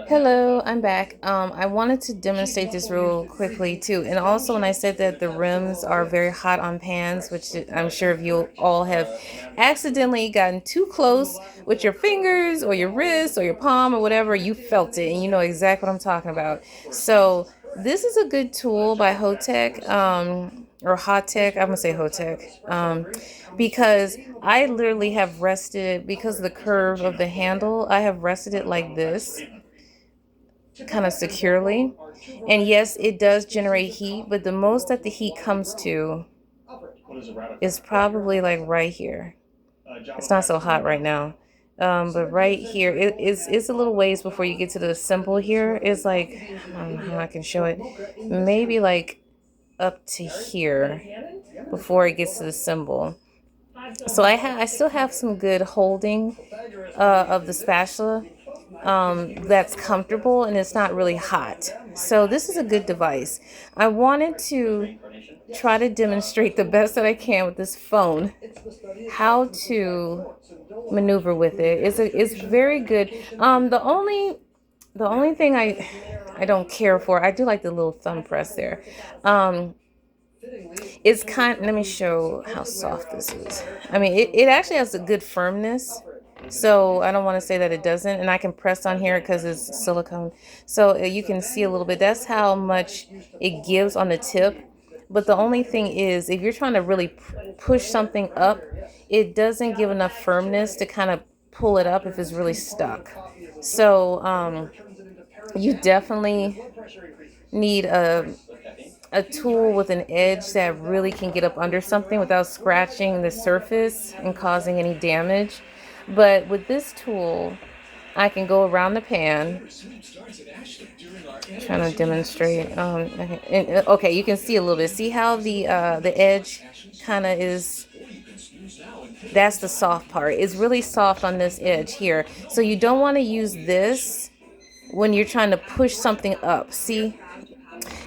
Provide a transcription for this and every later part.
Hello, I'm back. I wanted to demonstrate this real quickly too. And also when I said that the rims are very hot on pans, which I'm sure if you all have accidentally gotten too close with your fingers or your wrist or your palm or whatever, you felt it and you know exactly what I'm talking about. So this is a good tool by HOTEC, or HOTEC. I'm gonna say HOTEC, because I literally have rested because of the curve of the handle. I have rested it like this, kind of securely. And yes, it does generate heat, but the most that the heat comes to is probably like right here. It's not so hot right now. But right here, it's a little ways before you get to the symbol here. It's like, I don't know how I can show it. Maybe like up to here before it gets to the symbol. So I still have some good holding of the spatula, that's comfortable and it's not really hot. So this is a good device. I wanted to try to demonstrate the best that I can with this phone how to maneuver with it. It's very good. The only thing I don't care for, I do like the little thumb press there. It's let me show how soft this is. I mean, it actually has a good firmness. So I don't want to say that it doesn't. And I can press on here because it's silicone. So you can see a little bit. That's how much it gives on the tip. But the only thing is, if you're trying to really push something up, it doesn't give enough firmness to kind of pull it up if it's really stuck. So you definitely need a tool with an edge that really can get up under something without scratching the surface and causing any damage. But with this tool, I can go around the pan. I'm trying to demonstrate. Okay, you can see a little bit. See how the edge kind of is. That's the soft part. It's really soft on this edge here. So you don't want to use this when you're trying to push something up. See?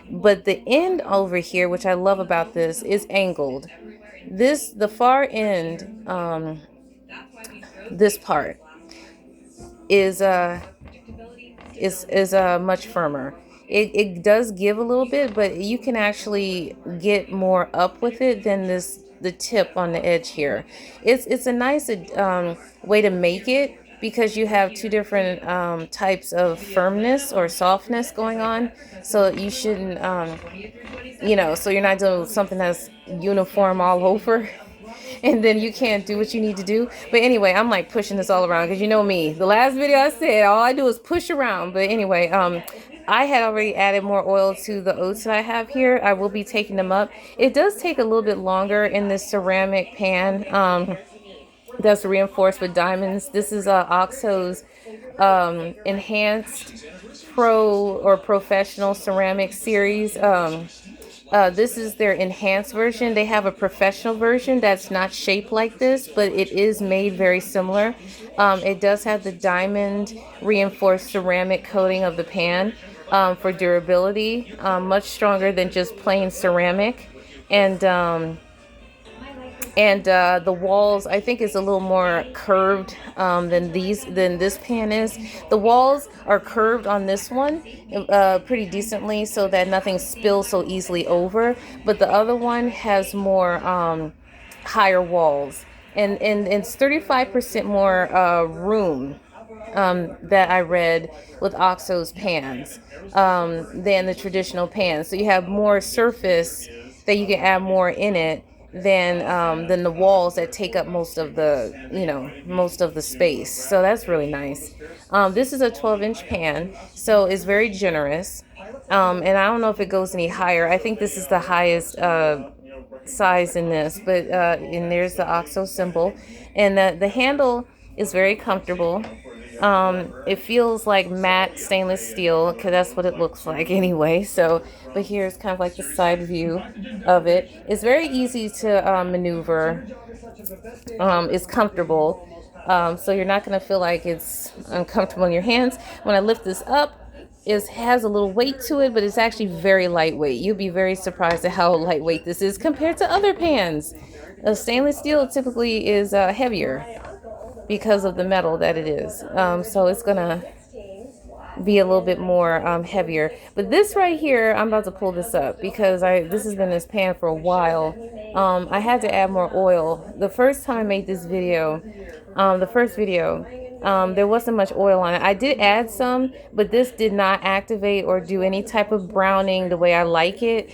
But the end over here, which I love about this, is angled. The far end, this part is much firmer. It does give a little bit, but you can actually get more up with it than the tip on the edge here. It's a nice way to make it, because you have two different types of firmness or softness going on. So you shouldn't, so you're not doing something that's uniform all over. And then you can't do what you need to do. But anyway, I'm like pushing this all around because you know me. The last video I said, all I do is push around. But anyway, I had already added more oil to the oats that I have here. I will be taking them up. It does take a little bit longer in this ceramic pan. That's reinforced with diamonds. This is OXO's enhanced pro or professional ceramic series. This is their enhanced version. They have a professional version that's not shaped like this, but it is made very similar. It does have the diamond reinforced ceramic coating of the pan for durability, much stronger than just plain ceramic. And the walls, I think, is a little more curved than this pan is. The walls are curved on this one pretty decently so that nothing spills so easily over. But the other one has more higher walls. And it's 35% more room that I read with OXO's pans than the traditional pans. So you have more surface that you can add more in it than the walls that take up most of the space. So that's really nice. This is a 12-inch pan, so it's very generous. And I don't know if it goes any higher. I think this is the highest size in this, but and there's the OXO symbol, and the handle is very comfortable. It feels like matte stainless steel because that's what it looks like anyway. So, but here's kind of like the side view of it. It's very easy to maneuver. It's comfortable. So you're not going to feel like it's uncomfortable in your hands. When I lift this up, it has a little weight to it, but it's actually very lightweight. You'll be very surprised at how lightweight this is compared to other pans. Stainless steel typically is heavier. because of the metal that it is. So it's gonna be a little bit more heavier. But this right here, I'm about to pull this up because this has been in this pan for a while. I had to add more oil. The first time I made this video, the first video, there wasn't much oil on it. I did add some, but this did not activate or do any type of browning the way I like it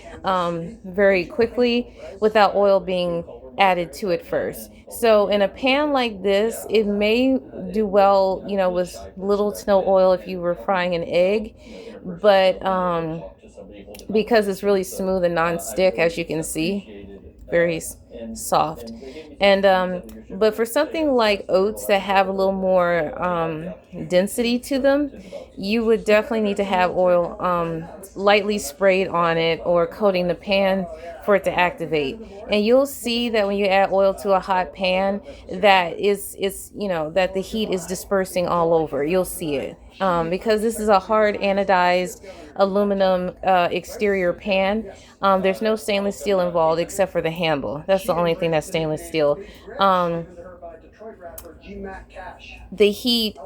very quickly without oil being added to it first. So in a pan like this, it may do well, you know, with little to no oil if you were frying an egg, but because it's really smooth and non-stick, as you can see, very soft. And but for something like oats that have a little more density to them, you would definitely need to have oil lightly sprayed on it or coating the pan for it to activate. And you'll see that when you add oil to a hot pan, that it's you know, that the heat is dispersing all over. You'll see it because this is a hard anodized aluminum exterior pan. There's no stainless steel involved except for the handle. That's the only thing that's stainless steel. The heat,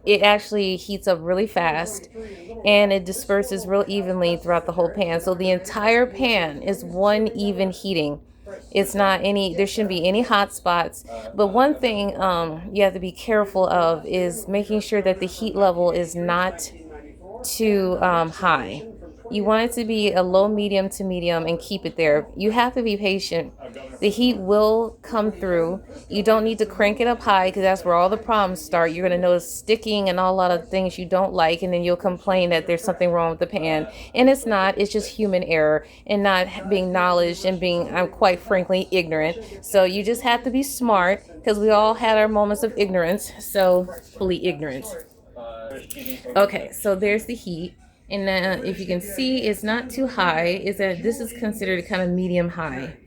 it actually heats up really fast and it disperses real evenly throughout the whole pan. So the entire pan is one even heating. It's not any, there shouldn't be any hot spots. But one thing you have to be careful of is making sure that the heat level is not too high. You want it to be a low, medium to medium and keep it there. You have to be patient. The heat will come through. You don't need to crank it up high because that's where all the problems start. You're going to notice sticking and a lot of things you don't like, and then you'll complain that there's something wrong with the pan. And it's not. It's just human error and not being knowledge and being, I'm quite frankly, ignorant. So you just have to be smart because we all had our moments of ignorance. So fully ignorant. Okay, so there's the heat. And if you can see, it's not too high. Is that this is considered kind of medium high,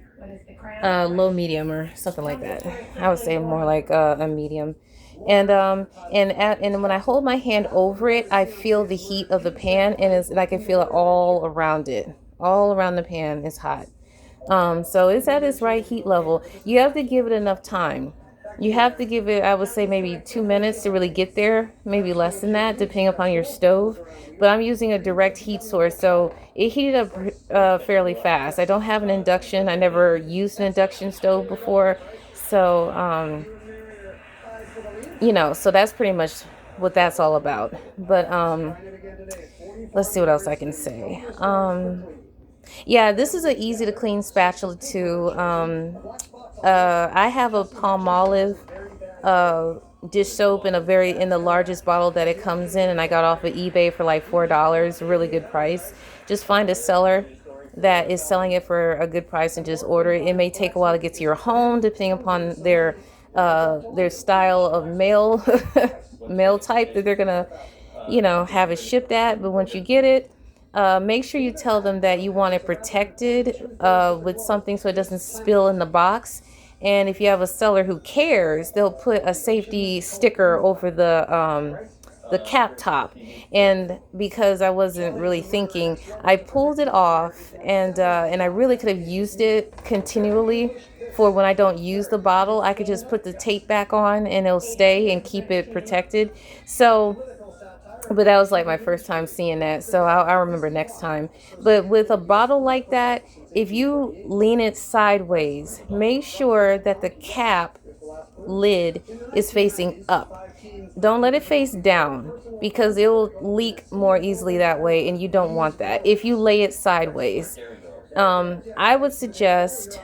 low medium or something like that. I would say more like a medium. And when I hold my hand over it, I feel the heat of the pan, and I can feel it all around it. All around the pan is hot. So it's at its right heat level. You have to give it enough time. You have to give it, I would say, maybe 2 minutes to really get there, maybe less than that, depending upon your stove. But I'm using a direct heat source, so it heated up fairly fast. I don't have an induction. I never used an induction stove before. So, you know, so that's pretty much what that's all about. But let's see what else I can say. Yeah, this is an easy to clean spatula too. I have a Palmolive dish soap in the largest bottle that it comes in, and I got off of eBay for like $4, really good price. Just find a seller that is selling it for a good price and just order it. It may take a while to get to your home depending upon their style of mail mail type that they're gonna, you know, have it shipped at. But once you get it, make sure you tell them that you want it protected with something so it doesn't spill in the box. And if you have a seller who cares, they'll put a safety sticker over the cap top. And because I wasn't really thinking, I pulled it off, and I really could have used it continually for when I don't use the bottle. I could just put the tape back on and it'll stay and keep it protected. So, but that was like my first time seeing that, so I'll remember next time. But with a bottle like that, if you lean it sideways, make sure that the cap lid is facing up. Don't let it face down because it will leak more easily that way, and you don't want that. If you lay it sideways, I would suggest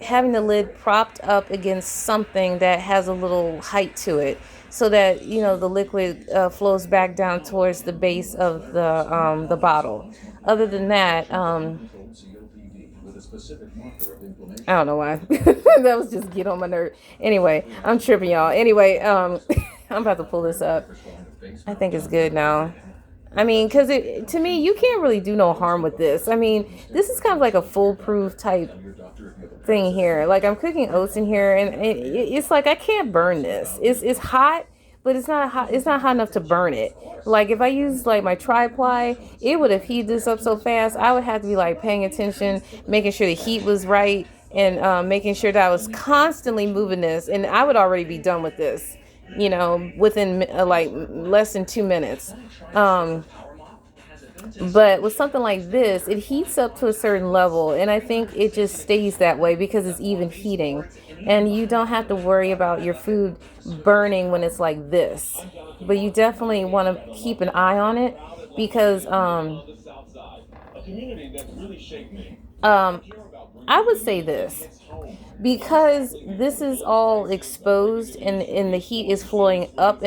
having the lid propped up against something that has a little height to it, so that, you know, the liquid flows back down towards the base of the bottle. Other than that, I don't know why. That was just get on my nerve. Anyway, I'm tripping, y'all. Anyway, I'm about to pull this up. I think it's good now. I mean, because to me, you can't really do no harm with this. I mean, this is kind of like a foolproof type thing here. Like, I'm cooking oats in here, and it's like I can't burn this. It's hot, but it's not hot enough to burn it. Like if I use like my tri-ply, it would have heated this up so fast. I would have to be like paying attention, making sure the heat was right, and making sure that I was constantly moving this. And I would already be done with this, within like less than 2 minutes. Um, but with something like this, it heats up to a certain level, and I think it just stays that way because it's even heating. And you don't have to worry about your food burning when it's like this. But you definitely want to keep an eye on it because um, I would say this because this is all exposed and the heat is flowing up